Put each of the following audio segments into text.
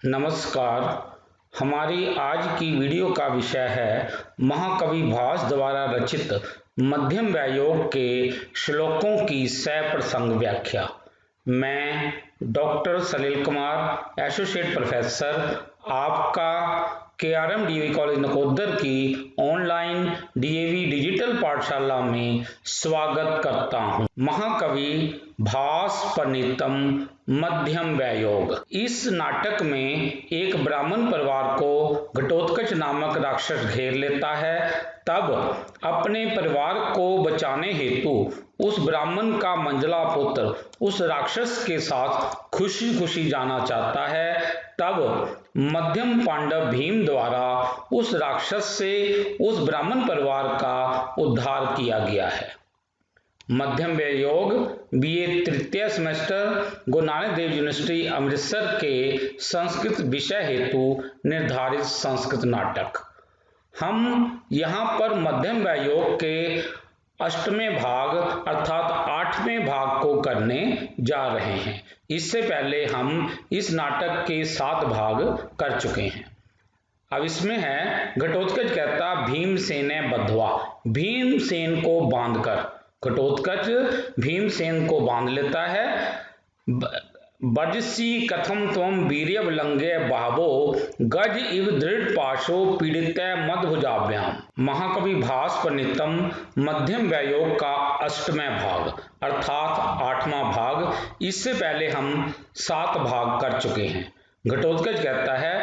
नमस्कार। हमारी आज की वीडियो का विषय है महाकवि भास द्वारा रचित मध्यम व्यायोग के श्लोकों की सप्रसंग व्याख्या। मैं डॉक्टर सलील कुमार, एसोसिएट प्रोफेसर, आपका KRM DAV कॉलेज नकोदर की ऑनलाइन DAV डिजिटल पाठशाला में स्वागत करता हूँ। महाकवि भास प्रणीतम मध्यम व्यायोग। इस नाटक में एक ब्राह्मण परिवार को घटोत्कच नामक राक्षस घेर लेता है। तब अपने परिवार को बचाने हेतु उस ब्राह्मण का मंझला पुत्र उस राक्षस के साथ खुशी खुशी जाना चाहता है। तब मध्यम पांडव भीम द्वारा उस राक्षस से उस ब्राह्मण परिवार का उद्धार किया गया है। मध्यम व्यायोग BA तृतीय सेमेस्टर गुरु नानक देव यूनिवर्सिटी अमृतसर के संस्कृत विषय हेतु निर्धारित संस्कृत नाटक। हम यहाँ पर मध्यम व्यायोग के अष्टवें भाग अर्थात 8वें भाग को करने जा रहे हैं। इससे पहले हम इस नाटक के 7 भाग कर चुके हैं। अब इसमें है घटोत्कच कहता भीमसेन बंधवा, भीमसेन को बांधकर। घटोत्कच भीमसेन को बांध लेता है। बर्जसी कथम त्वम वीर्यवलंगे बहवो गज इव दृढ़ पाशो पीड़ित मदभुजाभ्याम। महाकवि भास प्रणीतम मध्यम व्यायोग का 8वां भाग अर्थात 8वां भाग। इससे पहले हम 7 भाग कर चुके हैं। घटोत्कच कहता है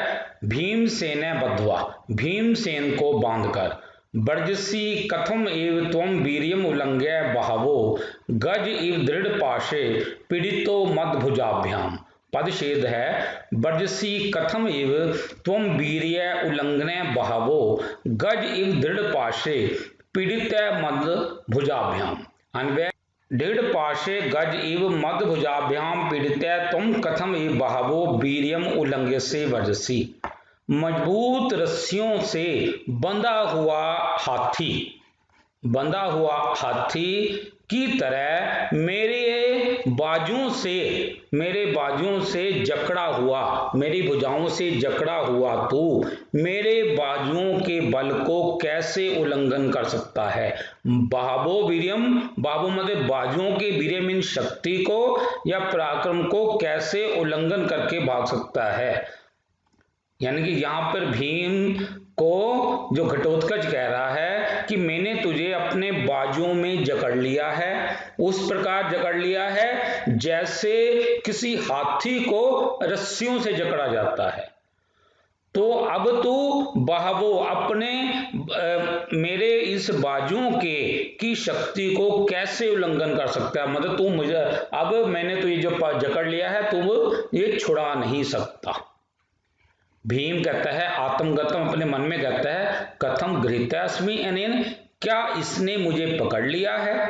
भीमसेन बंधवा, भीमसेन को बांधकर। बर्जसी कथम एव त्वम वीर्यम उल्लंघ्य बहवो गज इव दृढ़ पाशे पीड़ितो मदभुजाभ्याम। पदच्छेद है बर्जसी कथम एव त्वम वीर्य उल्लंघ्य बहवो गज इव दृढ़ पाशे पीड़ित मदभुजाभ्याम। अन्वय दृढ़ पाशे गज इव मदभुजाभ्याम पीड़ित त्वम कथम एव बहवो वीर्यम उल्लंघ्य से वर्जसी। मजबूत रस्सियों से बंधा हुआ हाथी, बंधा हुआ हाथी की तरह मेरे बाजुओं से जकड़ा हुआ, मेरी भुजाओं से जकड़ा हुआ तू मेरे बाजुओं के बल को कैसे उल्लंघन कर सकता है। बहवो वीर्यम, बाबू मतलब बाजुओं के वीर्य मीन शक्ति को या पराक्रम को कैसे उल्लंघन करके भाग सकता है। यानी कि यहाँ पर भीम को जो घटोत्कच कह रहा है कि मैंने तुझे अपने बाजुओं में जकड़ लिया है, उस प्रकार जकड़ लिया है जैसे किसी हाथी को रस्सियों से जकड़ा जाता है। तो अब तू बहवो अपने मेरे इस बाजुओं की शक्ति को कैसे उल्लंघन कर सकता है। मतलब तू मुझे, अब मैंने तुझे जो जकड़ लिया है तू ये छुड़ा नहीं सकता। भीम कहता है आत्मगतम, अपने मन में कहता है कथम गृहीतास्मि अनेन, क्या इसने मुझे पकड़ लिया है।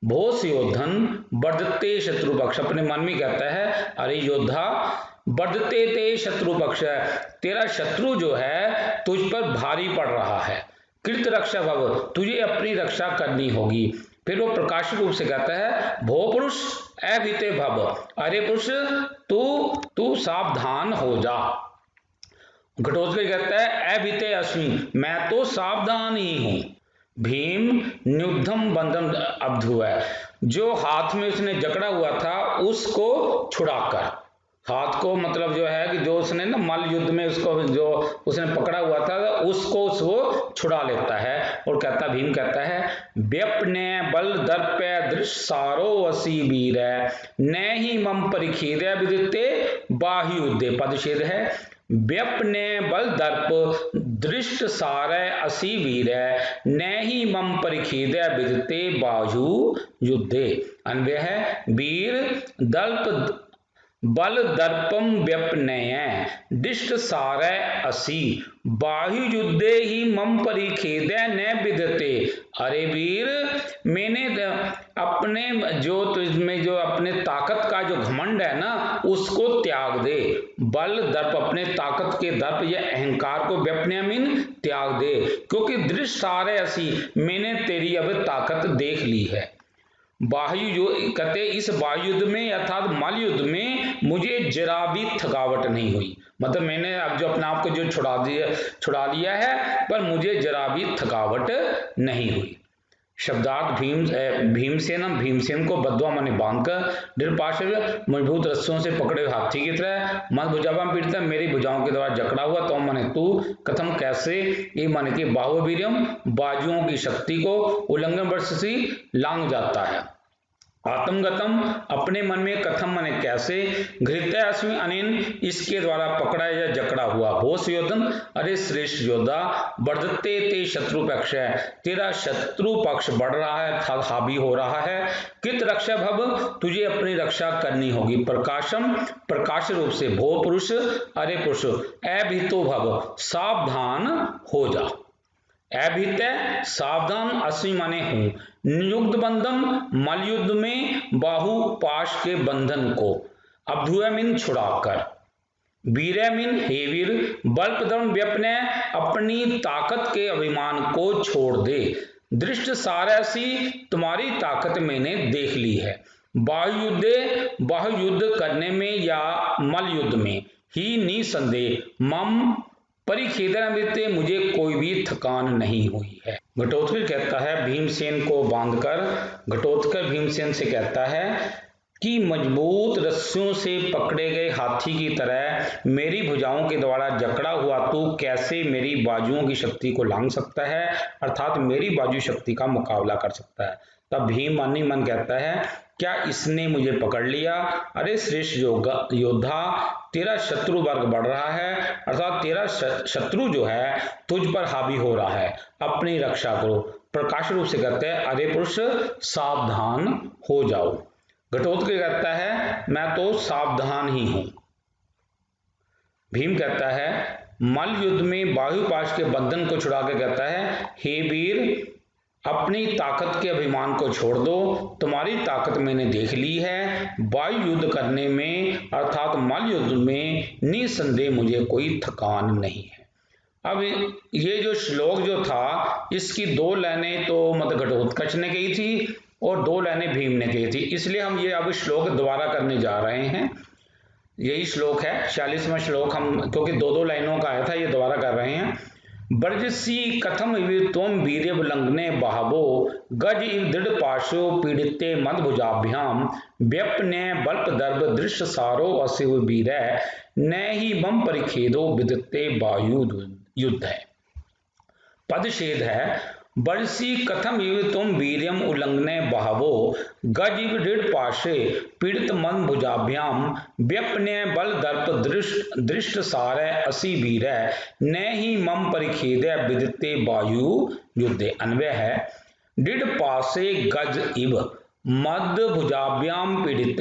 भोस योधन वर्धते शत्रुपक्ष, अपने मन में कहता है अरे योद्धा वर्धते ते शत्रुपक्ष, तेरा शत्रु जो है तुझ पर भारी पड़ रहा है। कृत रक्षा भव, तुझे अपनी रक्षा करनी होगी। फिर वो प्रकाशिक रूप से कहता है भो पुरुष अभीते भव, अरे पुरुष तू सावधान हो जा। घटोत्कच कहता है अभीते अस्मि, मैं तो सावधान ही हूं। भीम न्युद्धम बंधन अब्धु है, जो हाथ में उसने जकड़ा हुआ था उसको छुड़ाकर, हाथ को मतलब जो है कि जो उसने ना मल्ल युद्ध में उसको जो उसने पकड़ा हुआ था उसको वो छुड़ा लेता है और कहता, भीम कहता है व्यपने बल दर्प दृश्य सारो असी वीर न ही मम परिखीर विदिते बाहुयुद्धे। पदच्छेद है व्यपने बल दर्प दृष्ट सारे असी वीर न ही मम परिखीद विदते बाहु युद्धे। अन्वय है वीर दल्प बल दर्पम व्यपनय दिष्ट सारे असी बाहु युद्धे ही मम परिखेद न विदते। अरे वीर, मैंने अपने जो तुझमें जो अपने ताकत का जो घमंड है ना उसको त्याग दे। बल दर्प, अपने ताकत के दर्प या अहंकार को व्यपनय मीन त्याग दे, क्योंकि दृष्ट सारे असी, मैंने तेरी अब ताकत देख ली है। बाह्य युद्ध कहते इस बाह्य युद्ध में अर्थात मल्ल युद्ध में मुझे जरा भी थकावट नहीं हुई। मतलब मैंने अब जो अपने आप को जो छुड़ा लिया है, पर मुझे जरा भी थकावट नहीं हुई। शब्दार्थ भीमसेन को बद्धवा माने बांधकर, दृढ़ पार्श्व मजबूत रस्सियों से पकड़े हुए हाथी की तरह, मद भुजाभ्याम पीड़ित मेरी भुजाओं के द्वारा जकड़ा हुआ, तो माने तू, कथम कैसे, ये माने कि बाहुवीर्यम बाजुओं की शक्ति को, उल्लंघन वर्षसी लांग जाता है, आत्मगतम अपने मन में, कथम माने कैसे, घृत्य अस्मि अनेन इसके द्वारा पकड़ा या जकड़ा हुआ, भोस योधन अरे श्रेष्ठ योद्धा, बढ़ते ते शत्रु पक्ष है, तेरा शत्रु पक्ष बढ़ रहा है अर्थात हावी हो रहा है, कित रक्षा भव तुझे अपनी रक्षा करनी होगी, प्रकाशम प्रकाश रूप से, भो पुरुष अरे पुरुष, अभितो भव सावधान हो जा, अभित सावधान, अस्मि माने हूं, नियुक्त बंधम मलयुद्ध में बाहु पाश के बंधन को, अभ्युमिन छुड़ाकर, वीरमिन हे वीर, बल्पदम व्यपने अपनी ताकत के अभिमान को छोड़ दे, दृष्ट सारसी तुम्हारी ताकत मैंने देख ली है, बाहु युद्ध करने में या मल युद्ध में ही निसंदेह मम परिखेदनावृत्ते मुझे कोई भी थकान नहीं हुई है। घटोत्कच कहता है भीमसेन को बांधकर, घटोत्कच भीमसेन से कहता है कि मजबूत रस्सियों से पकड़े गए हाथी की तरह मेरी भुजाओं के द्वारा जकड़ा हुआ तू कैसे मेरी बाजुओं की शक्ति को लांघ सकता है, अर्थात मेरी बाजू शक्ति का मुकाबला कर सकता है। तब भीम मन ही मन कहता है क्या इसने मुझे पकड़ लिया, अरे श्रेष्ठ योद्धा तेरा शत्रु वर्ग बढ़ रहा है, अर्थात तेरा शत्रु जो है तुझ पर हावी हो रहा है, अपनी रक्षा करो। प्रकाश रूप से कहते हैं अरे पुरुष सावधान हो जाओ। घटोत्कच कहता है मैं तो सावधान ही हूं। भीम कहता है मल्ल युद्ध में बाहुपाश के बंधन को छुड़ा के कहता है हे वीर अपनी ताकत के अभिमान को छोड़ दो, तुम्हारी ताकत मैंने देख ली है, वायु युद्ध करने में अर्थात मल्ल युद्ध में निसंदेह मुझे कोई थकान नहीं है। अब ये जो श्लोक जो था इसकी दो लाइनें तो मतलब घटोत्कच ने कही थी और दो लाइनें भीम ने कही थी, इसलिए हम ये अब श्लोक दोबारा करने जा रहे हैं। यही श्लोक है 46वां श्लोक, हम क्योंकि दो लाइनों का आया था ये दोबारा कर रहे हैं। ब्रजसी कथम इव त्वं वीर्यवलंघने बहवो गज इव दृढ़ पाशो पीड़िते मदभुजाभ्याम व्यपने बल्पदर्भ दृश्य सारो असिव वीर न ही मम परिखेदो विदते वायु युद्ध है। पदछेद है बरसी कथम इव तुम वीर्यम उल्लंघने बहवो गज इव दृढ़ पाशे पीड़ित मन भुजाभ्याम व्यपने बल दर्प दृष्ट सारे असी वीर न ही मम परिखेद विदिते वायु युद्धे। अन्वय है दृढ़ पाशे गज इव मद भुजाभ्याम पीड़ित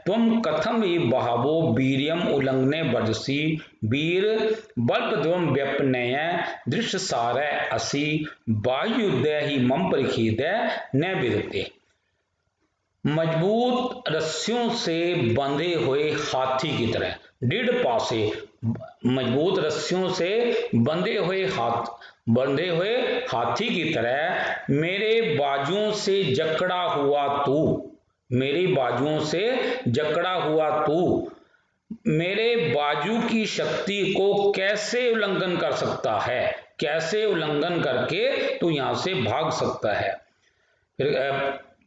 तुम कथम इव बहवो वीर्यम उल्लंघने बरसी वीर बल्पद्वम व्यपनय दृश्य सारे असी वायुयुद्ध ही मम परिखेद न विदते। मजबूत रस्सियों से बंधे हुए हाथी की तरह, दृढ़ पासे मजबूत रस्सियों से बंधे हुए हाथी की तरह मेरे बाजुओं से जकड़ा हुआ तू, मेरी बाजुओं से जकड़ा हुआ तू मेरे बाजू की शक्ति को कैसे उल्लंघन कर सकता है, कैसे उल्लंघन करके तू यहां से भाग सकता है। फिर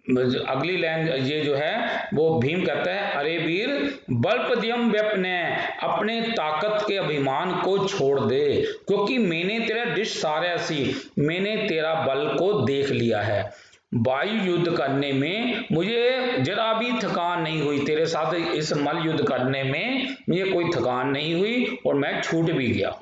अगली लाइन ये जो है वो भीम कहता है अरे वीर बल्पद्यम व्यपने अपने ताकत के अभिमान को छोड़ दे, क्योंकि मैंने तेरा डिश सारे ऐसी मैंने तेरा बल को देख लिया है। वायु युद्ध करने में मुझे जरा भी थकान नहीं हुई, तेरे साथ इस मल युद्ध करने में मुझे कोई थकान नहीं हुई और मैं छूट भी गया।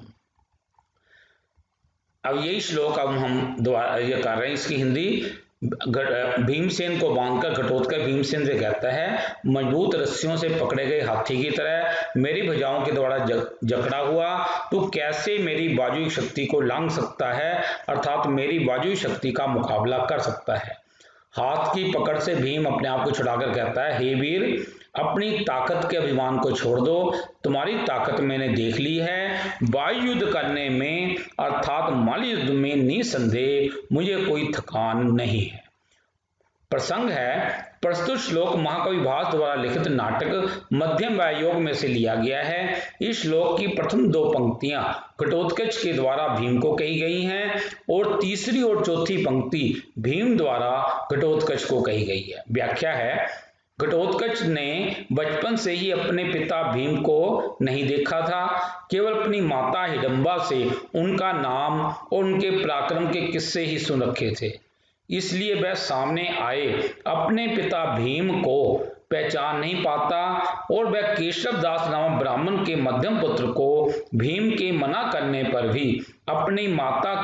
अब यही श्लोक अब हम दोबारा ये कर रहे हैं, इसकी हिंदी। भीमसेन को बांधकर घटोत्कच भीमसेन से कहता है मजबूत रस्सियों से पकड़े गए हाथी की तरह मेरी भुजाओं के द्वारा जकड़ा हुआ तू कैसे मेरी बाजुई शक्ति को लांघ सकता है, अर्थात मेरी बाजुई शक्ति का मुकाबला कर सकता है। हाथ की पकड़ से भीम अपने आप को छुड़ाकर कहता है हे वीर अपनी ताकत के अभिमान को छोड़ दो, तुम्हारी ताकत मैंने देख ली है, वायु युद्ध करने में अर्थात मल्ल युद्ध में निसंदेह मुझे कोई थकान नहीं है। प्रसंग है, प्रस्तुत श्लोक महाकवि भास द्वारा लिखित नाटक मध्यम व्यायोग में से लिया गया है। इस श्लोक की प्रथम दो पंक्तियां घटोत्कच के द्वारा भीम को कही गई हैं और तीसरी और चौथी पंक्ति भीम द्वारा घटोत्कच को कही गई है। व्याख्या है, घटोत्कच ने बचपन से ही अपने पिता भीम को नहीं देखा था, केवल अपनी माता हिडंबा से उनका नाम और उनके पराक्रम के किस्से ही सुन रखे थे। इसलिए वह सामने आए अपने पिता भीम को पहचान नहीं पाता और वह केशव दास नामक ब्राह्मण के मध्यम पुत्र को भीम के मना करने पर भी अपनी माता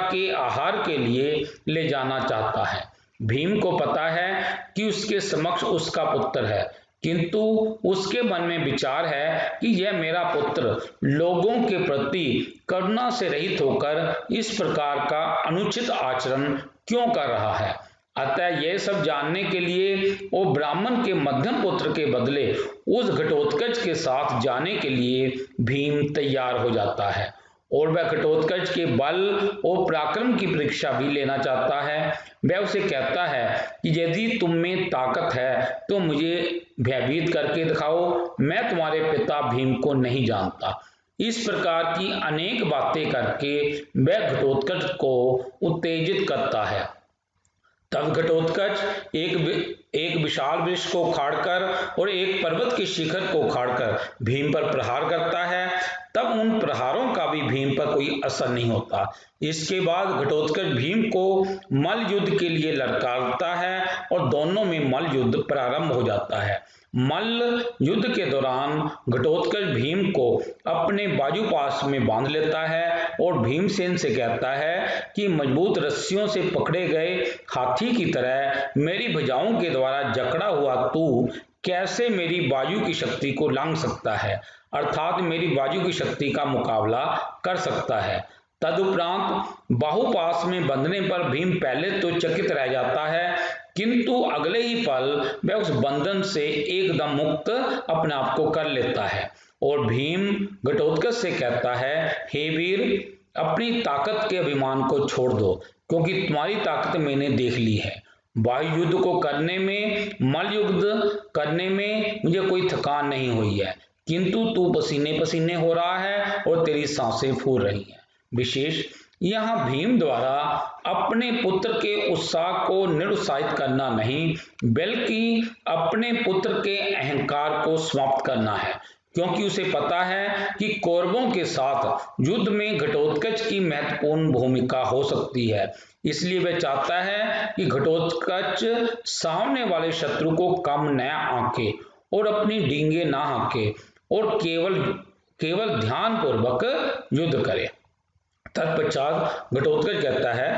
के आहार के लिए ले जाना चाहता है। भीम को पता है कि उसके समक्ष उसका पुत्र है, किंतु उसके मन में विचार है कि यह मेरा पुत्र लोगों के प्रति करुणा से रहित होकर इस प्रकार का अनुचित आचरण क्यों कर रहा है। अतः यह सब जानने के लिए वो ब्राह्मण के मध्यम पुत्र के बदले उस घटोत्कच के साथ जाने के लिए भीम तैयार हो जाता है और वह घटोत्कच के बल और पराक्रम की परीक्षा भी लेना चाहता है। वह उसे कहता है कि यदि तुम में ताकत है तो मुझे भयभीत करके दिखाओ, मैं तुम्हारे पिता भीम को नहीं जानता। इस प्रकार की अनेक बातें करके वह घटोत्कच को उत्तेजित करता है। तब घटोत्कच एक विशाल वृक्ष को उखाड़कर और एक पर्वत के शिखर को उखाड़कर भीम पर प्रहार करता है। तब उन प्रहारों का भी भीम पर कोई असर नहीं होता। इसके बाद घटोत्कच भीम को मल्ल युद्ध के लिए ललकारता है और दोनों में मल्ल युद्ध प्रारंभ हो जाता है। मल्ल युद्ध के दौरान घटोत्कच भीम को अपने बाजूपाश में बांध लेता है और भीमसेन से कहता है कि मजबूत रस्सियों से पकड़े गए हाथी की तरह मेरी भुजाओं के द्वारा जकड़ा हुआ तू कैसे मेरी बाजू की शक्ति को लांघ सकता है, अर्थात मेरी बाजू की शक्ति का मुकाबला कर सकता है। तदुपरांत बाहुपाश में बंधने पर भीम पहले तो चकित रह जाता है, किंतु अगले ही पल वह उस बंधन से एकदम मुक्त अपने आप को कर लेता है और भीम घटोत्कच से कहता है, हे वीर, अपनी ताकत के अभिमान को छोड़ दो, क्योंकि तुम्हारी ताकत मैंने देख ली है। वायु युद्ध को करने में, मल्ल युद्ध करने में मुझे कोई थकान नहीं हुई है, किंतु तू पसीने पसीने हो रहा है और तेरी सांसें फूल रही हैं। विशेष यहाँ भीम द्वारा अपने पुत्र के उत्साह को निरुत्साहित करना नहीं, बल्कि अपने पुत्र के अहंकार को समाप्त करना है, क्योंकि उसे पता है कि कौरवों के साथ युद्ध में घटोत्कच की महत्वपूर्ण भूमिका हो सकती है। इसलिए वह चाहता है कि घटोत्कच सामने वाले शत्रु को कम न आंके और अपनी डींगे ना हाँके और केवल ध्यान पूर्वक युद्ध करे। तत्पश्चात घटोत्कच कहता है,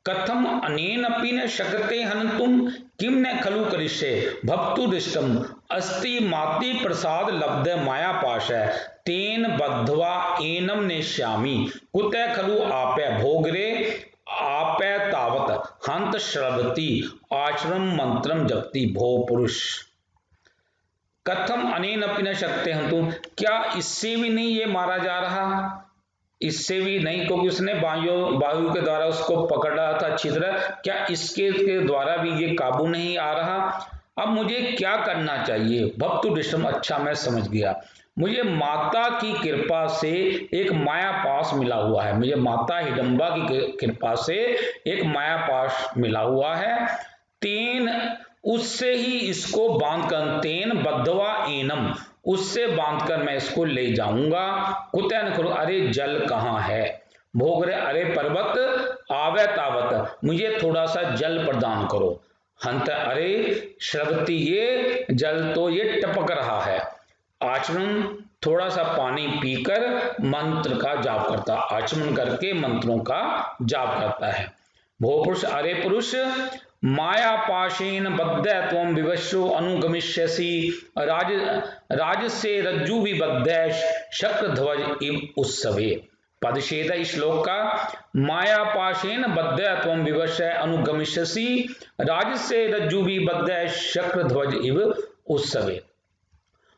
कथम अनेनपि न शक्यते हन्तुम किम न खलु करिष्ये भक्तुदिष्टम अस्ति माति प्रसाद लब्ध माया पाश तेन बद्ध्वा एनम नेष्यामि कुतः खलु आपे भोगरे आपे तावत हंत श्रवति आश्रम मंत्रम जपति भो पुरुष। कथम अनेनपि न शक्यते हन्तुम, क्या इससे भी नहीं ये मारा जा रहा? इससे भी नहीं, क्योंकि उसने बाहु के द्वारा उसको पकड़ रहा था अच्छी तरह, क्या इसके द्वारा भी ये काबू नहीं आ रहा? अब मुझे क्या करना चाहिए? भक्तुदिष्टम, अच्छा मैं समझ गया, मुझे माता की कृपा से एक माया पाश मिला हुआ है, मुझे माता हिडंबा की कृपा से एक माया पाश मिला हुआ है। तेन, उससे ही इसको बांधकर, तेन बद्ध्वा एनम, उससे बांधकर मैं इसको ले जाऊंगा। कुतः न खलु, अरे जल कहाँ है? भोगरे, अरे पर्वत, आवे तावत, मुझे थोड़ा सा जल प्रदान करो। हंत, अरे श्रवति, ये जल तो ये टपक रहा है। आचमन, थोड़ा सा पानी पीकर मंत्र का जाप करता, आचमन करके मंत्रों का जाप करता है। भो पुरुष, अरे पुरुष, माया पाशेन बद्ध त्वं विवशो अनुगमिष्यसि राजसे रज्जु विबद्ध शक्रध्वज इव उत्सवे। पदच्छेद इस श्लोक का, माया पाशेन बद्ध त्वं विवश अनुगमिष्यसि राजसे रज्जु विबद्ध शक्रध्वज इव उत्सवे।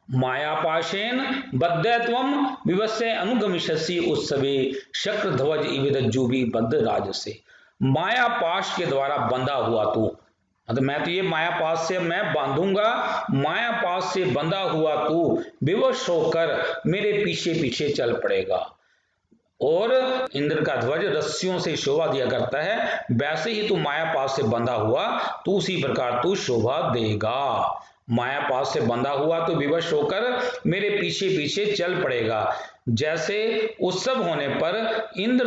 माया पाशेन बद्ध त्वं विवश अनुगमिष्यसि उत्सवे शक्रध्वज इव रज्जु विबद्ध राजसे। माया पाश के द्वारा बंधा हुआ तू मतलब मैं तो ये माया पास से मैं बांधूंगा, माया पास से बंधा हुआ तू विवश होकर मेरे पीछे पीछे चल पड़ेगा। और इंद्र का ध्वज रस्सियों से शोभा दिया करता है, वैसे ही तू माया पास से बंधा हुआ तू उसी प्रकार तू शोभा देगा। माया पास से बंधा हुआ तो विवश होकर मेरे पीछे पीछे चल पड़ेगा। जैसे उत्सव होने पर इंद्र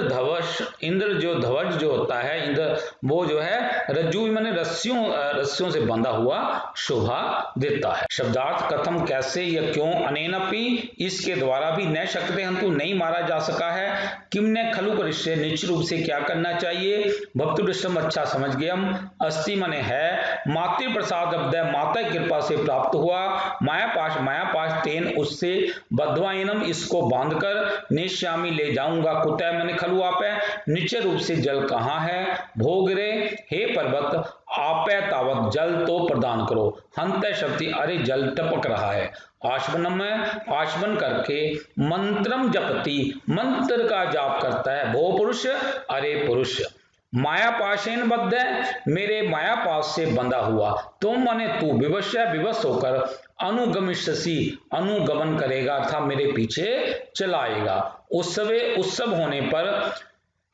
जो ध्वज जो होता है, इंद्र वो जो है रज्जु माने रस्सियों से बंधा हुआ शोभा देता है। शब्दार्थ कथम कैसे या क्यों, अनेनपि इसके द्वारा भी न शकते हंतु नहीं मारा जा सका है, किमने खलु करिष्ये निश्चित रूप से क्या करना चाहिए, भक्तुदृष्टम अच्छा समझ गए हम, अस्ति मने है, मातृ प्रसाद अब्द माता की कृपा से प्राप्त हुआ, माया पाश तेन उससे, बद्वाइनम इसको बांधकर, निश्यामी ले जाऊंगा, कुतः मैंने खलु आपे निश्चय रूप से जल कहाँ है, भोग रे हे पर्वत आपे तावत जल तो प्रदान करो, हंत शक्ति अरे जल टपक रहा है, आचमनम में आचमन करके, मंत्रम जपति मंत्र का जाप करता है, भो पुरुष अरे पुरुष, माया पाशेन बद्ध है मेरे माया पास से बंधा हुआ, तुम माने तू विवश होकर अनुगमिष्यसि अनुगमन करेगा अर्थात मेरे पीछे चलाएगा। उत्सव होने पर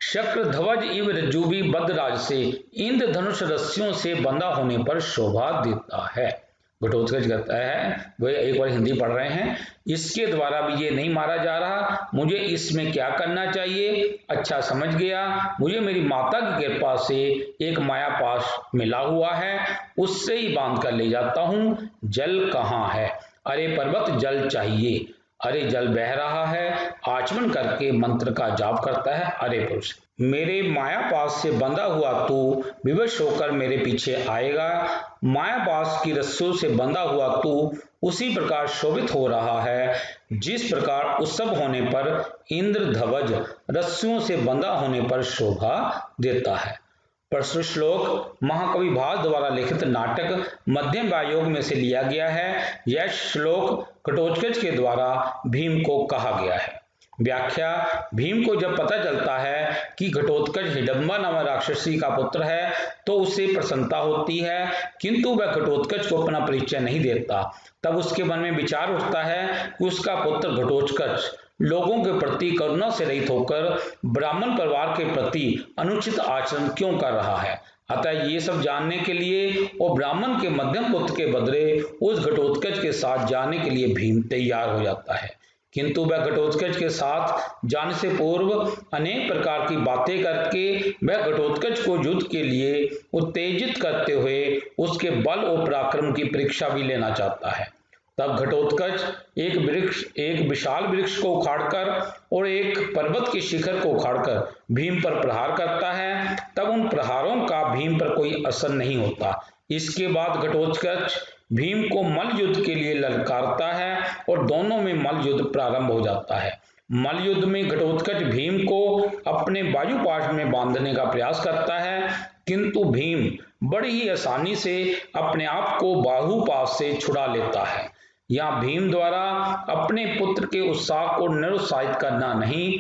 शक्र ध्वज इव रज्जुबी बद्धराज से इंद्र धनुष रस्सियों से बंधा होने पर शोभा देता है। घटोत्कच कहता है, वे एक बार हिंदी पढ़ रहे हैं, इसके द्वारा भी ये नहीं मारा जा रहा, मुझे इसमें क्या करना चाहिए, अच्छा समझ गया, मुझे मेरी माता की कृपा से एक माया पाश मिला हुआ है, उससे ही बांध कर ले जाता हूं, जल कहाँ है, अरे पर्वत जल चाहिए, अरे जल बह रहा है, आचमन करके मंत्र का जाप करता है, अरे पुरुष मेरे माया पास से बंधा हुआ तू विवश होकर मेरे पीछे आएगा, माया पास की रस्सियों से बंधा हुआ तू उसी प्रकार शोभित हो रहा है जिस प्रकार उत्सव होने पर इंद्र ध्वज रस्सियों से बंधा होने पर शोभा देता है। प्रस्तुत श्लोक महाकवि भास द्वारा लिखित नाटक मध्यम व्यायोग में से लिया गया है। यह श्लोक घटोत्कच के द्वारा भीम को कहा गया है। व्याख्या, भीम को जब पता चलता है कि घटोत्कच हिडम्बा नामक राक्षसी का पुत्र है तो उसे प्रसन्नता होती है, किंतु वह घटोत्कच को अपना परिचय नहीं देता। तब उसके मन में विचार उठता है कि उसका पुत्र घटोत्कच लोगों के प्रति करुणा से रहित होकर ब्राह्मण परिवार के प्रति अनुचित आचरण क्यों कर रहा है। अतः ये सब जानने के लिए वो ब्राह्मण के मध्यम पुत्र के बदले उस घटोत्कच के साथ जाने के लिए भीम तैयार हो जाता है, किंतु वह घटोत्कच के साथ जाने से पूर्व अनेक प्रकार की बातें करके वह घटोत्कच को युद्ध के लिए उत्तेजित करते हुए उसके बल और पराक्रम की परीक्षा भी लेना चाहता है। तब घटोत्कच एक विशाल वृक्ष को उखाड़कर और एक पर्वत के शिखर को उखाड़कर भीम पर प्रहार करता है। तब उन प्रहारों का भीम पर कोई असर नहीं होता। इसके बाद घटोत्कच भीम को मल्ल युद्ध के लिए ललकारता है और दोनों में मल्ल युद्ध प्रारंभ हो जाता है। मल्ल युद्ध में घटोत्कच भीम को अपने वायुपाश में बांधने का प्रयास करता है, किंतु भीम बड़ी ही आसानी से अपने आप को बाहुपाश से छुड़ा लेता है। यहाँ भीम द्वारा अपने पुत्र के उत्साह को निरुत्साहित करना नहीं,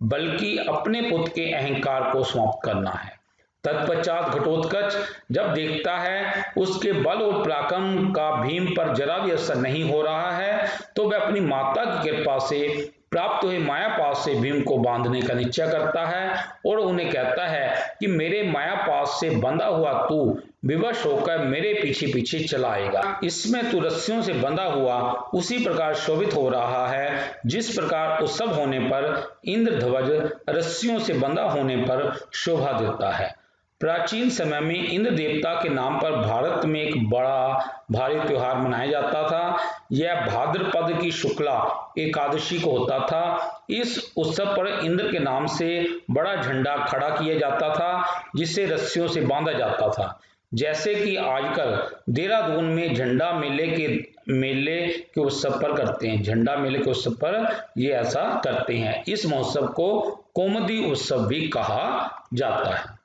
बल्कि अपने पुत्र के अहंकार को समाप्त करना है। तत्पश्चात घटोत्कच जब देखता है उसके बल और पराक्रम का भीम पर जरा भी असर नहीं हो रहा है, तो वह अपनी माता की कृपा से प्राप्त हुए माया पाश से भीम को बांधने का निश्चय करता है और उन्हें कहता है कि मेरे माया पाश से बंधा हुआ तू विवश होकर मेरे पीछे पीछे चला आएगा। इसमें तू रस्सियों से बंधा हुआ उसी प्रकार शोभित हो रहा है जिस प्रकार उत्सव होने पर इंद्र ध्वज रस्सियों से बंधा होने पर शोभा देता है। प्राचीन समय में इंद्र देवता के नाम पर भारत में एक बड़ा भारी त्योहार मनाया जाता था। यह भाद्रपद की शुक्ला एकादशी को होता था। इस उत्सव पर इंद्र के नाम से बड़ा झंडा खड़ा किया जाता था जिसे रस्सियों से बांधा जाता था। जैसे कि आजकल देहरादून में झंडा मेले के उत्सव पर करते हैं, झंडा मेले के उत्सव पर ये ऐसा करते हैं। इस महोत्सव को कौमुदी उत्सव भी कहा जाता है।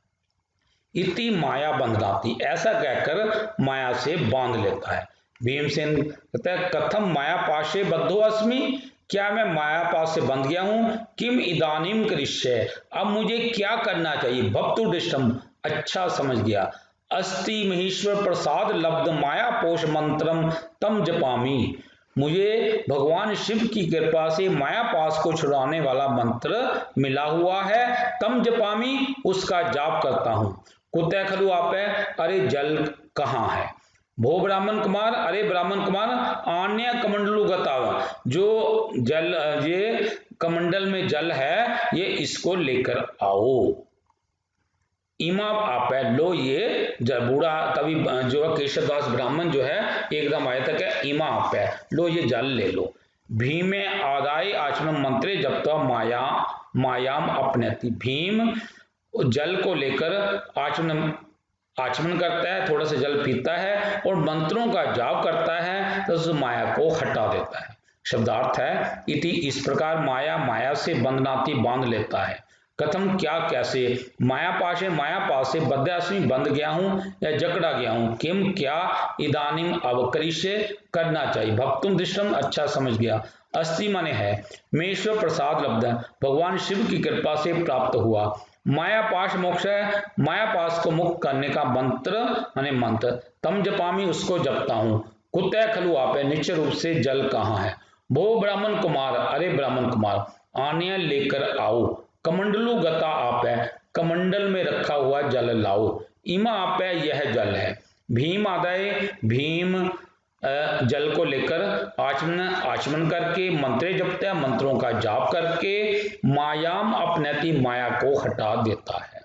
इति माया बंधनाति, ऐसा कहकर माया से बांध लेता है। भीमसेन कहता है कथम माया पाशे बद्धो अस्मि, क्या मैं माया पास से बंध गया हूं, किम इदानीम करिष्ये, अब मुझे क्या करना चाहिए, भक्तुडिष्टम अच्छा समझ गया, अस्ति महेश्वर प्रसाद लब्ध माया पोष मंत्रम तम जपामी। मुझे भगवान शिव की कृपा से माया पाश को छुड़ाने वाला मंत्र मिला हुआ है, तम जपामी, उसका जाप करता हूं। कुतः खलु आपे, अरे जल कहाँ है। भो ब्राह्मण कुमार, अरे ब्राह्मण कुमार, आन्य कमंडलु गता, जो जल, ये कमंडल में जल है, ये इसको लेकर आओ। इमा आपे, लो ये बूढ़ा तभी जो है केशवदास ब्राह्मण जो है एकदम आया था क्या, इमा आपे, लो ये जल ले लो। भीमे आदाय आचमन मंत्रे जपता माया मायाम अपनेति। भीम जल को लेकर आचमन करता है, थोड़ा सा जल पीता है और मंत्रों का जाप करता है तो उस माया को हटा देता है। शब्दार्थ है इति, इस प्रकार माया माया से बंधनाती बांध लेता है। कथम, क्या, कैसे। माया पाश है, माया पास से बद्यास्मी, बंध गया हूं या जकड़ा गया हूं। किम, क्या, इदानीम अब करिष्ये, करना चाहिए। भक्तुम दृष्टम, अच्छा समझ गया। अस्ति माने है, मेश्वर प्रसाद लब्ध, भगवान शिव की कृपा से प्राप्त हुआ। माया पाश मोक्ष है, माया पाश को मुक्त करने का मंत्र माने मंत्र। तम जपामी, उसको जपता हूं। कुतः खलु आपे, निश्चय रूप से जल कहाँ है। भो ब्राह्मण कुमार, अरे ब्राह्मण कुमार, आने लेकर आओ। कमंडलु गता आप है, कमंडल में रखा हुआ जल लाओ। इमा आप है, यह जल है। भीम आदाय, भीम जल को लेकर आचमन करके मंत्रे जपता है, मंत्रों का जाप करके मायाम अपनेति, माया को हटा देता है।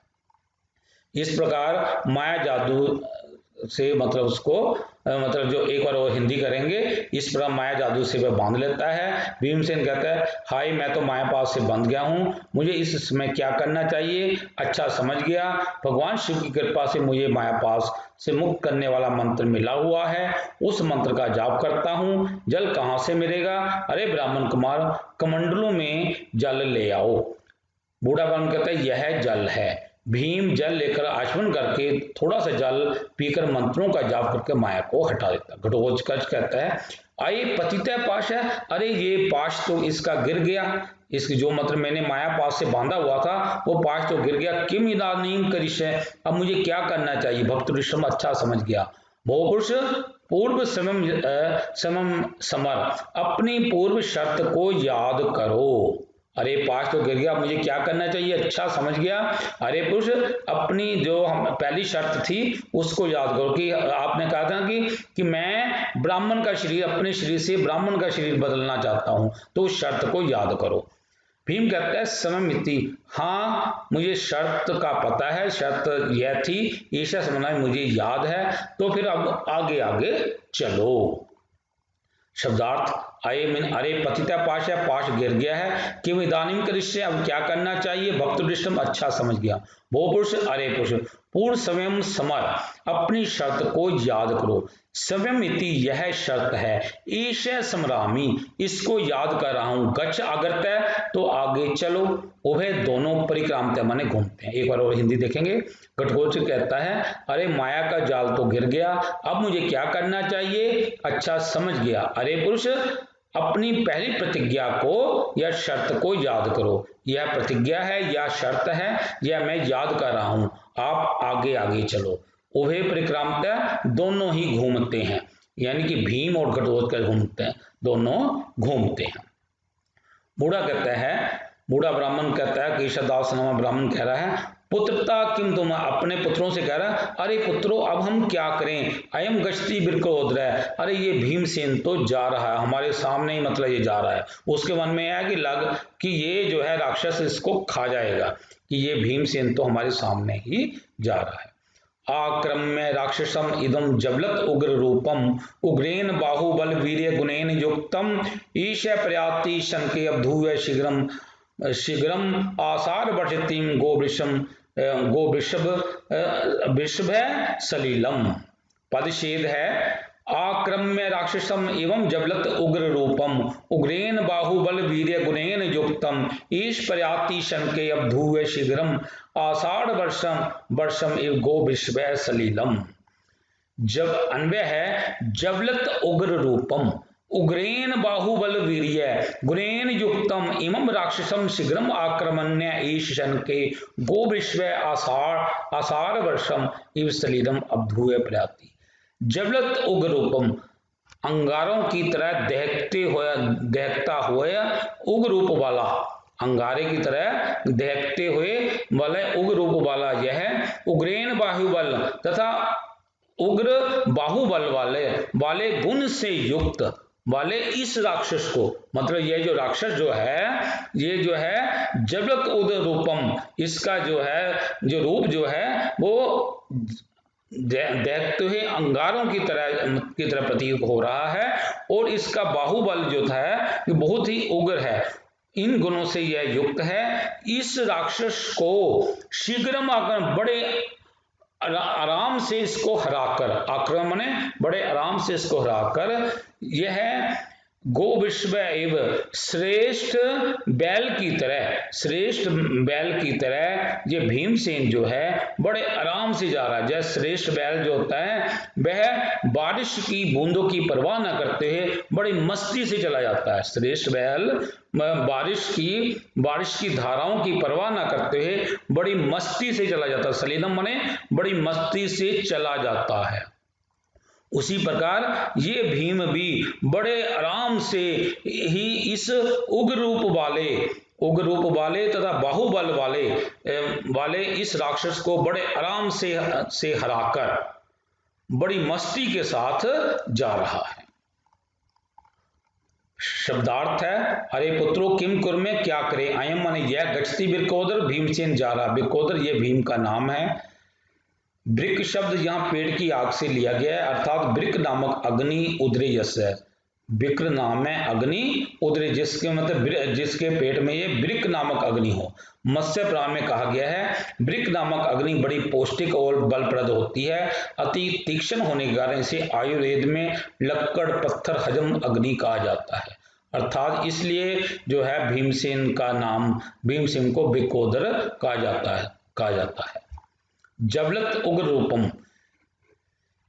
इस प्रकार माया जादू से मतलब उसको मतलब जो एक बार वो हिंदी करेंगे, इस प्रकार माया जादू से वह बांध लेता है। भीमसेन कहता है, हाय मैं तो माया पास से बंध गया हूं, मुझे इस समय क्या करना चाहिए। अच्छा समझ गया, भगवान शिव की कृपा से मुझे माया पास से मुक्त करने वाला मंत्र मिला हुआ है, उस मंत्र का जाप करता हूं। जल कहां से मिलेगा। अरे ब्राह्मण कुमार, कमंडलों में जल ले आओ। बूढ़ा ब्राह्मण कहता है, यह जल है। भीम जल लेकर आचमन करके थोड़ा सा जल पीकर मंत्रों का जाप करके माया को हटा देता। घटोत्कच कहता है, आये पतित पाश है, अरे ये पाश तो इसका गिर गया, इसकी जो मंत्र मैंने माया पाश से बांधा हुआ था वो पाश तो गिर गया। किम इदानीम करिष्ये, अब मुझे क्या करना चाहिए। भक्त ऋषभ, अच्छा समझ गया। भोपुरुष, पूर्व समम समर, अपनी पूर्व शर्त को याद करो। अरे पाश तो गिर गया, मुझे क्या करना चाहिए। अच्छा समझ गया। अरे पुरुष, अपनी जो हम पहली शर्त थी उसको याद करो कि आपने कहा था कि मैं ब्राह्मण का शरीर, अपने शरीर से ब्राह्मण का शरीर बदलना चाहता हूं, तो उस शर्त को याद करो। भीम कहता है, सममिति, हाँ मुझे शर्त का पता है, शर्त यह थी, ईशा समझना मुझे याद है, तो फिर अब आगे आगे चलो। शब्दार्थ, आये मीन अरे पतिता पाश है, पाश गिर गया है। कि इदानीम करिष्ये, अब क्या करना चाहिए। भक्त दृष्टम, अच्छा समझ गया। वो पुरुष, अरे पुरुष, पूर्ण स्वयं समर, अपनी शर्त को याद करो। स्वयं इति, यह शर्त है। ईशय समरामी, इसको याद कर रहा हूं। गच्छ अगरतः, तो आगे चलो। उभय, दोनों परिक्रामता माने घूमते हैं। एक बार और हिंदी देखेंगे। घटोत्कच कहता है, अरे माया का जाल तो गिर गया, अब मुझे क्या करना चाहिए। अच्छा समझ गया। अरे पुरुष, अपनी पहली प्रतिज्ञा को या शर्त को याद करो। यह प्रतिज्ञा है या शर्त है, यह मैं याद कर रहा हूं, आप आगे आगे चलो। उभय परिक्रामता, दोनों ही घूमते हैं, यानी कि भीम और घटोत्कच घूमते हैं, दोनों घूमते हैं। बूढ़ा कहता है, बूढ़ा ब्राह्मण कहता है, केशवदास नामा ब्राह्मण कह रहा है, पुत्रता किम, तुम अपने पुत्रों से कह रहा है, अरे पुत्रों अब हम क्या करें। अयम गश्ती बिरकोद्र, अरे ये भीमसेन तो जा रहा है हमारे सामने ही, मतलब ये जा रहा है। उसके मन में है कि ये जो है राक्षस इसको खा जाएगा, कि ये भीमसेन तो हमारे सामने ही जा रहा है। आक्रम्य राक्षसम इदम जबलत उग्र रूपम, उग्रेन बाहुबल वीर्य गुणेन युक्तम, ईश प्रयाति शंके अब्धूय शीघ्रम शीघ्रम आसार वर्षितिम गो वृषभ सलीलम। पदछेद है, आक्रम्य राक्षसम एवं जबलत उग्र रूपम, उग्रेन बाहुबल वीर्य गुणेन युक्तम, ईश प्रयाति शंके अब्धूय शीघ्रम आषाढ़ वर्षम एव गो वृषभ सलीलम। जब अन्वय है, जबलत उग्र रूपम, उग्रेण बाहुबल वीर्य गुणेन युक्तम इमं राक्षसम शीघ्रम आक्रमण्य ईश शनके गो विश्व आषाढ़ वर्षम इव सलीलम अब्धूय प्रयाति। जबलत उग्र रूपम, अंगारों की तरह दहकता हुआ उग्र रूप वाला, अंगारे की तरह दहकते हुए वाले उग्र रूप वाला यह उग्रेण बाहुबल तथा उग्र बाहुबल वाले गुण से युक्त वाले इस राक्षस को, मतलब ये जो राक्षस जो है, ये जो है जबलत उग्र रूपम, इसका जो है जो रूप जो है वो देखते हुए अंगारों की तरह प्रतीत हो रहा है, और इसका बाहुबल जो था ये बहुत ही उग्र है, इन गुणों से यह युक्त है। इस राक्षस को शीघ्रम आकर बड़े आराम से इसको हराकर, आक्रमण बड़े आराम से इसको हराकर, यह गो विश्व एव श्रेष्ठ बैल की तरह ये भीमसेन जो है बड़े आराम से जा रहा है। जैसे श्रेष्ठ बैल जो होता है वह बारिश की बूंदों की परवाह न करते हुए बड़ी मस्ती से चला जाता है। श्रेष्ठ बैल बारिश की धाराओं की परवाह न करते हुए बड़ी मस्ती से चला जाता है। सलीलम माने बड़ी मस्ती से चला जाता है। उसी प्रकार ये भीम भी बड़े आराम से ही इस उग्र रूप वाले तथा बाहुबल वाले इस राक्षस को बड़े आराम से हराकर बड़ी मस्ती के साथ जा रहा है। शब्दार्थ है, अरे पुत्रो किम कुर्मे, क्या करे, अयम माने यह, गच्छति बिरकोदर, भीमसेन जा रहा। बिरकोदर ये भीम का नाम है। ब्रिक शब्द यहाँ पेड़ की आग से लिया गया है, अर्थात ब्रिक नामक अग्नि उदरे यश है। बिक्र नाम है अग्नि उदरे, जिसके मतलब जिसके पेट में ये ब्रिक नामक अग्नि हो। मत्स्य पुराण में कहा गया है ब्रिक नामक अग्नि बड़ी पौष्टिक और बलप्रद होती है, अति तीक्ष्ण होने के कारण इसे आयुर्वेद में लक्कड़ पत्थर हजम अग्नि कहा जाता है। अर्थात इसलिए जो है भीमसेन का नाम, भीमसेन को ब्रिकोदर कहा जाता है। जबलत उग्र रूपम,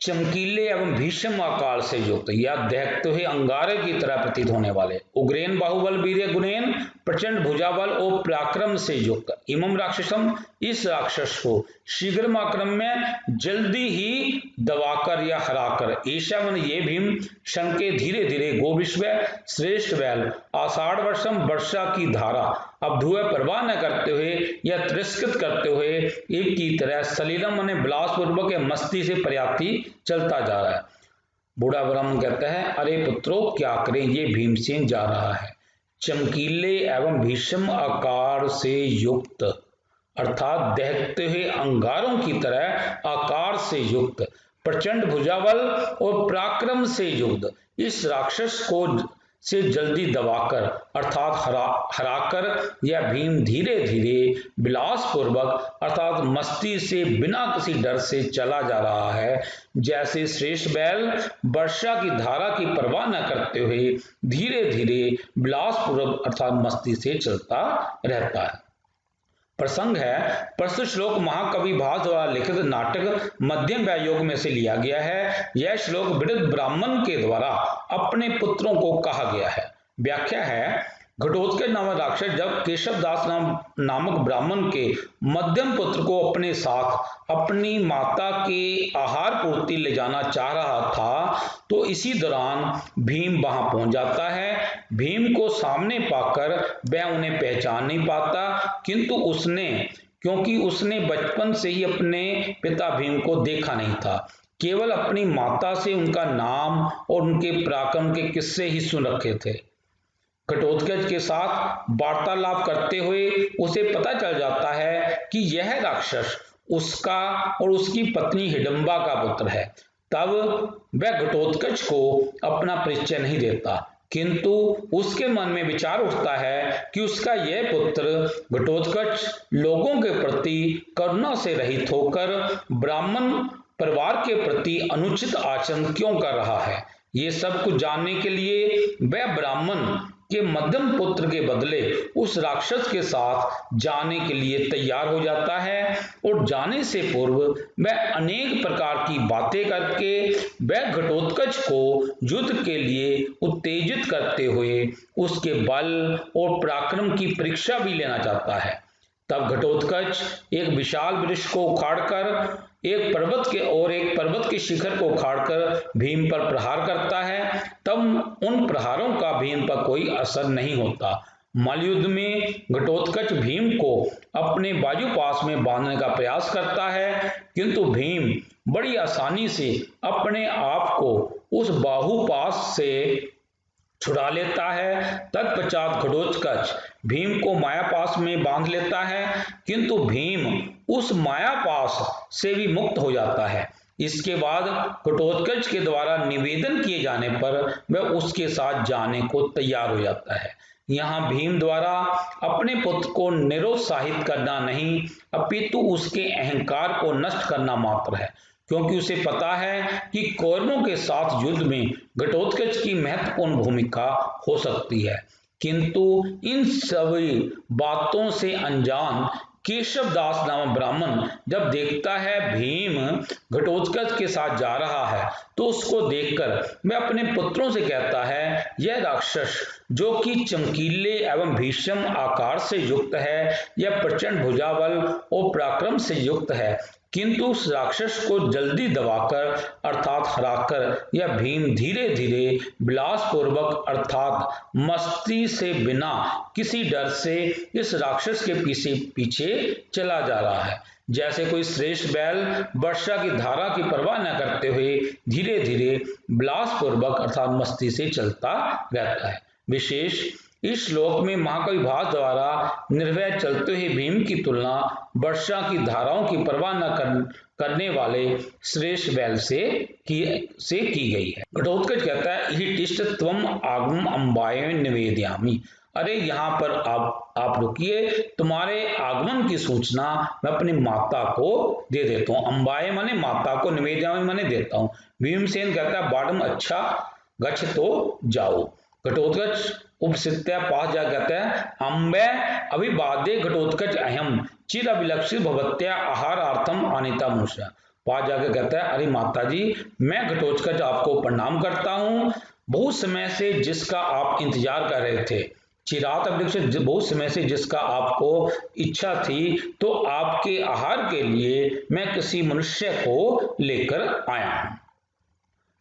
चमकीले एवं भीषण आकार से युक्त या दहकते हुए अंगारे की तरह प्रतीत होने वाले, उग्रेन बाहुबल वीर्य गुणेन, प्रचंड भुजाबल और पराक्रम से युक्त, इमम राक्षसम, इस राक्षस को, शीघ्र आक्रम में जल्दी ही दबाकर या हराकर, ईशा मन ये भीम, शन के धीरे धीरे, गो विश्व श्रेष्ठ बैल, आषाढ़ वर्षम वर्षा की धारा, अब धुएं परवाह न करते हुए या तिरस्कृत करते हुए एक की तरह सलीलम मने विलासपूर्वक या मस्ती से पर्याप्ति चलता जा रहा है। बूढ़ा ब्राह्मण कहता है, अरे पुत्रों क्या करें, ये भीमसेन जा रहा है चमकीले एवं भीषण आकार से युक्त, अर्थात दहकते हुए अंगारों की तरह आकार से युक्त, प्रचंड भुजाबल और पराक्रम से युक्त इस राक्षस को से जल्दी दबाकर अर्थात हराकर यह भीम धीरे धीरे विलासपूर्वक अर्थात मस्ती से बिना किसी डर से चला जा रहा है, जैसे श्रेष्ठ बैल वर्षा की धारा की परवाह न करते हुए धीरे धीरे विलासपूर्वक अर्थात मस्ती से चलता रहता है। प्रसंग है, प्रस्तुत श्लोक महाकवि भास द्वारा लिखित नाटक मध्यम व्यायोग में से लिया गया है। यह श्लोक वृद्ध ब्राह्मण के द्वारा अपने पुत्रों को कहा गया है। व्याख्या है, घटोत्कच नामक राक्षस जब केशवदास नामक ब्राह्मण के मध्यम पुत्र को अपने साथ अपनी माता के आहार पूर्ति ले जाना चाह रहा था, तो इसी दौरान भीम वहां पहुंच जाता है। भीम को सामने पाकर वह उन्हें पहचान नहीं पाता, किंतु क्योंकि उसने बचपन से ही अपने पिता भीम को देखा नहीं था, केवल अपनी माता से उनका नाम और उनके पराक्रम के किस्से ही सुन रखे थे। घटोत्कच के साथ वार्तालाप करते हुए उसे पता चल जाता है कि यह राक्षस उसका और उसकी पत्नी हिडंबा का पुत्र है। तब वह घटोत्कच को अपना परिचय नहीं देता, किंतु उसके मन में विचार उठता है कि उसका यह पुत्र घटोत्कच लोगों के प्रति करुणा से रहित होकर ब्राह्मण परिवार के प्रति अनुचित आचरण क्यों कर रहा है। ये सब कुछ जानने के लिए वह ब्राह्मण के मध्यम पुत्र के बदले उस राक्षस के साथ जाने के लिए तैयार हो जाता है और जाने से पूर्व वह अनेक प्रकार की बातें करके वह घटोत्कच को युद्ध के लिए उत्तेजित करते हुए उसके बल और पराक्रम की परीक्षा भी लेना चाहता है। तब घटोत्कच एक विशाल वृक्ष को उखाड़कर एक पर्वत के शिखर को उखाड़कर भीम पर प्रहार करता है। तब उन प्रहारों का भीम पर कोई असर नहीं होता। मल्लयुद्ध में घटोत्कच भीम को अपने बाजूपाश में बांधने का प्रयास करता है, किंतु भीम बड़ी आसानी से अपने आप को उस बाहुपाश से छुड़ा लेता है। तत्पश्चात घटोत्कच भीम को मायापाश में बांध लेता है, किंतु भीम उस मायापाश से भी मुक्त हो जाता है। इसके बाद घटोत्कच के द्वारा निवेदन किए जाने पर वह उसके साथ जाने को तैयार हो जाता है। यहाँ भीम द्वारा अपने पुत्र को निरुत्साहित करना नहीं, अपितु उसके अहंकार को नष्ट करना मात्र है, क्योंकि उसे पता है कि कौरवों के साथ युद्ध में घटोत्कच की महत्वपूर्ण भूमिका हो सकती है। किंतु इन सभी बातों से अनजान केशव दास नामक ब्राह्मण जब देखता है भीम घटोत्कच के साथ जा रहा है, तो उसको देखकर वह अपने पुत्रों से कहता है, यह राक्षस जो कि चमकीले एवं भीषण आकार से युक्त है, यह प्रचंड भुजाबल और पराक्रम से युक्त है, किंतु उस राक्षस को जल्दी दबाकर अर्थात हराकर यह भीम धीरे धीरे विलासपूर्वक अर्थात मस्ती से बिना किसी डर से इस राक्षस के पीछे पीछे चला जा रहा है। जैसे कोई श्रेष्ठ बैल वर्षा की धारा की परवाह न करते हुए धीरे धीरे विलासपूर्वक अर्थात मस्ती से चलता रहता है। विशेष इस श्लोक में महाकवि भास द्वारा निर्भय चलते हुए भीम की तुलना वर्षा की धाराओं की परवाह न करने वाले श्रेष्ठ बैल से की गई है। घटोत्कच कहता है, ही तिष्ठ त्वम आगम अंबाय निवेदयामि। अरे यहाँ पर आप रुकिए, तुम्हारे आगमन की सूचना मैं अपनी माता को दे देता हूँ। अंबाय माने माता को, निवेदयामि माने देता हूँ। भीमसेन कहता है, बाडम अच्छा गच्छ तो जाओ। घटोत्कच उपसित्य पास जा कहते हैं, अम्बे अभिवादे घटोत्कच अहम चिर अभिलक्षित भवत्या आहारार्थम आनीता मुषा। पास जाकर कहता है, अरे माता जी, मैं घटोत्कच आपको प्रणाम करता हूँ, बहुत समय से जिसका आप इंतजार कर रहे थे, चिरात अभिलक्षित बहुत समय से जिसका आपको इच्छा थी, तो आपके आहार के लिए मैं किसी मनुष्य को लेकर आया हूं।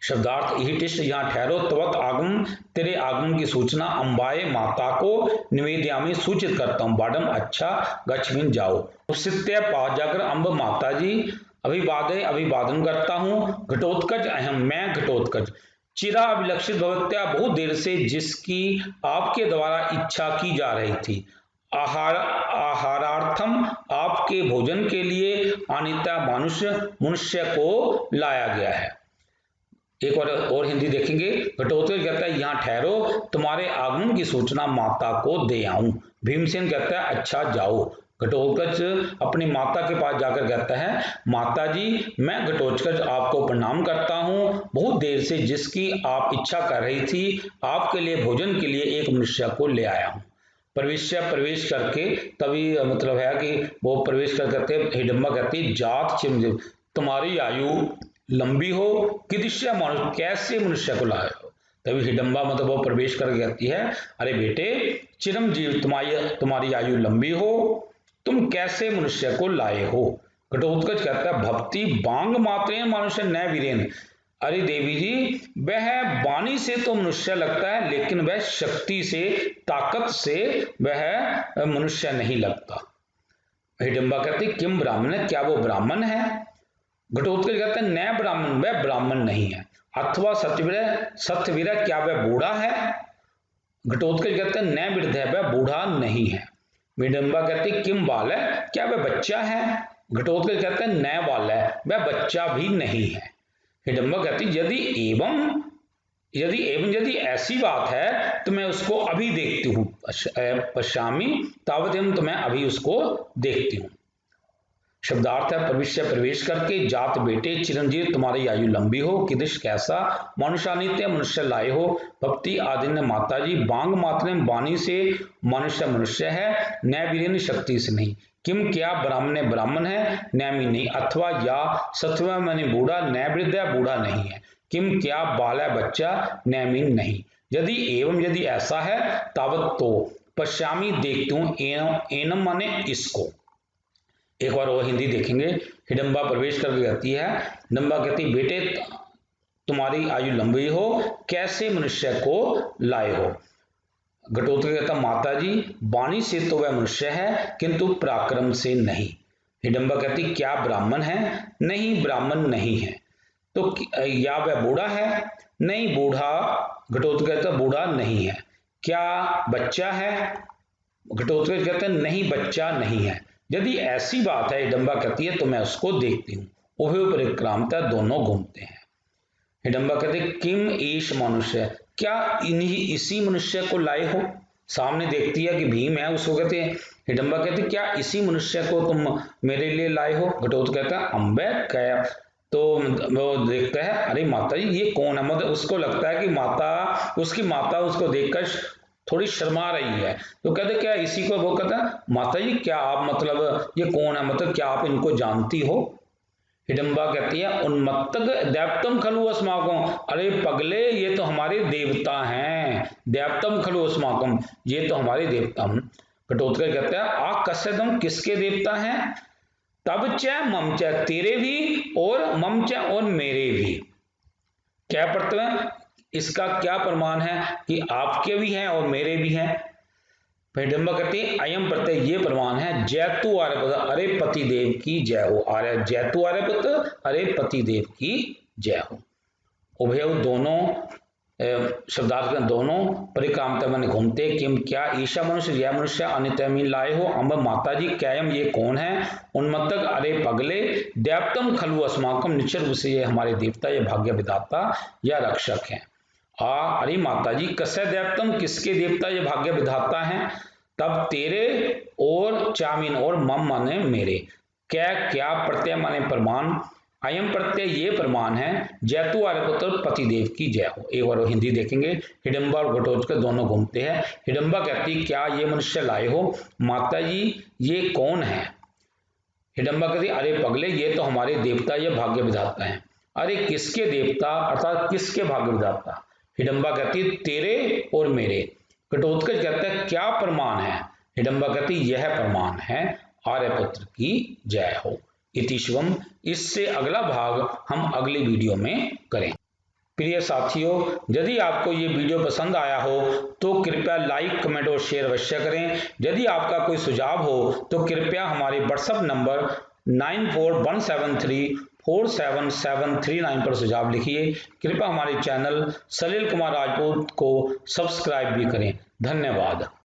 शब्दार्थ, यही तिष्ठ यहाँ ठहरो, त्वत आगम तेरे आगमन की सूचना अंबाए माता को निवेदयामि सूचित करता हूँ। बाडम अच्छा गच्छ मीन जाओ। उपसित्य पास जाकर अम्ब माता जी अभिवादे अभिवादन करता हूँ। घटोत्कच अहम मैं घटोत्कच चिरा अभिलक्षित भवत्या बहुत देर से जिसकी आपके द्वारा इच्छा की जा रही थी, आहारार्थम आपके भोजन के लिए, अनिता मनुष्य को लाया गया है। एक और हिंदी देखेंगे। घटोत्कच कहता है, यहाँ ठहरो, तुम्हारे आगमन की सूचना माता को दे आऊं। भीमसेन कहता है, अच्छा जाओ। घटोत्कच अपनी माता के पास जाकर कहता है, माता जी, मैं घटोत्कच आपको प्रणाम करता हूँ, बहुत देर से जिसकी आप इच्छा कर रही थी, आपके लिए भोजन के लिए एक मनुष्य को ले आया हूँ। प्रवेश करके तभी मतलब है कि वो प्रवेश कर करते हिडम्बा कहती, जात चिम तुम्हारी आयु लंबी हो, किदिश्य मनुष्य कैसे मनुष्य को लाए हो। तभी हिडम्बा मतलब वो प्रवेश कर कहती है, अरे बेटे, चिरंजीव तुम्हारी आयु लंबी हो, तुम कैसे मनुष्य को लाए हो। घटोत्कच कहता है, भक्ति बांग मात्रेन मनुष्य न वीरेन। अरे देवी जी, वह वाणी से तो मनुष्य लगता है, लेकिन वह शक्ति से ताकत से वह मनुष्य नहीं लगता। हिडम्बा कहती, किम ब्राह्मण, क्या वो ब्राह्मण है। घटोत्कच कहते हैं, न ब्राह्मण, वह ब्राह्मण नहीं है। अथवा सत्यवीर, क्या वह बूढ़ा है। घटोत्कच कहते हैं, न वृद्ध है, वह बूढ़ा नहीं है। हिडम्बा कहती, किम बाल है, क्या वह बच्चा है। घटोत्कच कहते हैं, न बाल है, वह बच्चा भी नहीं है। हिडम्बा कहती, यदि ऐसी बात है तो मैं उसको अभी देखती हूँ। पश्यामी तावत, तो मैं अभी उसको देखती हूँ। शब्दार्थ है प्रविश्य प्रवेश करके, जात बेटे चिरंजीव तुम्हारी आयु लंबी हो, कीदृश कैसा मनुष्यानित्य मनुष्य लाए हो, भक्ति आदि ने माता जी, बांग मात्र वाणी से मनुष्य मनुष्य है, न वीरेन शक्ति से नहीं, किम क्या ब्राह्मण ब्राह्मण है, नैमी नहीं, अथवा या सत्व मैंने बूढ़ा, न वृद्ध है बूढ़ा नहीं है, किम क्या बाल है बच्चा, नैमी नहीं, यदि एवं यदि ऐसा है तावत तो पश्यामी देखती हूँ, एनम माने इसको। एक बार वो हिंदी देखेंगे। हिडम्बा प्रवेश करके कहती है, हिडम्बा कहती बेटे तुम्हारी आयु लंबी हो, कैसे मनुष्य को लाए हो। घटोत्कच कहता माता जी वाणी से तो वह मनुष्य है किंतु पराक्रम से नहीं। हिडम्बा कहती क्या ब्राह्मण है, नहीं ब्राह्मण नहीं है। तो या वह बूढ़ा है, नहीं बूढ़ा। घटोत्कच कहता बूढ़ा नहीं है। क्या बच्चा है, घटोत्कच कहते हैं नहीं बच्चा नहीं है। यदि ऐसी बात है, हिडम्बा कहती है तो मैं उसको देखती हूँ। उभय परिक्रामता दोनों घूमते हैं। हिडम्बा कहते किम ईश मनुष्य, क्या इन्हीं इसी मनुष्य को लाए हो। सामने देखती है कि भीम है, उसको कहते हैं। हिडम्बा कहते क्या इसी मनुष्य को तुम मेरे लिए लाए हो। घटोत्कच कहता है अम्बे क्या। तो वो देखता है अरे माता जी ये कौन है, मतलब उसको लगता है कि माता उसकी माता उसको देखकर थोड़ी शर्मा रही है। तो कहते क्या इसी को, वो कहता है माता जी क्या आप मतलब ये कौन है, मतलब क्या आप इनको जानती हो। हिडम्बा कहती है उन्मत्तक दैवतम खलु अस्माकम, अरे पगले ये तो हमारे देवता हैं। दैवतम खलु अस्माकम, ये तो हमारे देवता हैं। घटोत्कच कहता है आ कस्यदम, किसके देवता हैं। तब च मम च, तेरे भी और मम च और मेरे भी। क्या प्रत्यय, इसका क्या प्रमाण है कि आपके भी हैं और मेरे भी हैं। हिडम्बा कहती है अयम प्रत्यय ये प्रमाण है, जैतु आर्यपुत्र, अरे पतिदेव की जय हो। आर्य जैतु आर्यपुत्र, अरे पतिदेव की जय हो। उभय दोनों शब्दार्थ दोनों परिक्रामता में घूमते, किम क्या ईशा मनुष्य यह मनुष्य अनितमीन लाए हो। अम्ब माता जी कैयम ये कौन है। उन्मत्तक अरे पगले, दैवतम खलु अस्माकम, निश्चय रूप से ये हमारे देवता, ये भाग्य विधाता या रक्षक हैं। अरे माता जी कस्य दैवतम, किसके देवता ये भाग्य विधाता हैं। तब तेरे और चामीन और मम माने मेरे। क्या क्या प्रत्यय माने प्रमाण, अयम प्रत्यय ये प्रमाण है, जैतु आर्यपुत्र पतिदेव की जय हो। एक बार हिंदी देखेंगे। हिडम्बा और घटोत्कच दोनों घूमते हैं। हिडम्बा कहती क्या ये मनुष्य लाए हो। माता जी ये कौन है। हिडम्बा कहती अरे पगले ये तो हमारे देवता, ये भाग्य विधाता हैं। अरे किसके देवता, अर्थात किसके भाग्य विधाता। हिडम्बा कहती तेरे और मेरे। घटोत्कच कहता है क्या प्रमाण है। हिडम्बा कहती यह प्रमाण है, आर्यपुत्र की जय हो। इति शिवम। इससे अगला भाग हम अगली वीडियो में करें। प्रिय साथियों, यदि आपको ये वीडियो पसंद आया हो तो कृपया लाइक कमेंट और शेयर अवश्य करें। यदि आपका कोई सुझाव हो तो कृपया हमारे व्हाट्सएप नंबर 9417347739 पर सुझाव लिखिए। कृपया हमारे चैनल सलील कुमार राजपूत को सब्सक्राइब भी करें। धन्यवाद।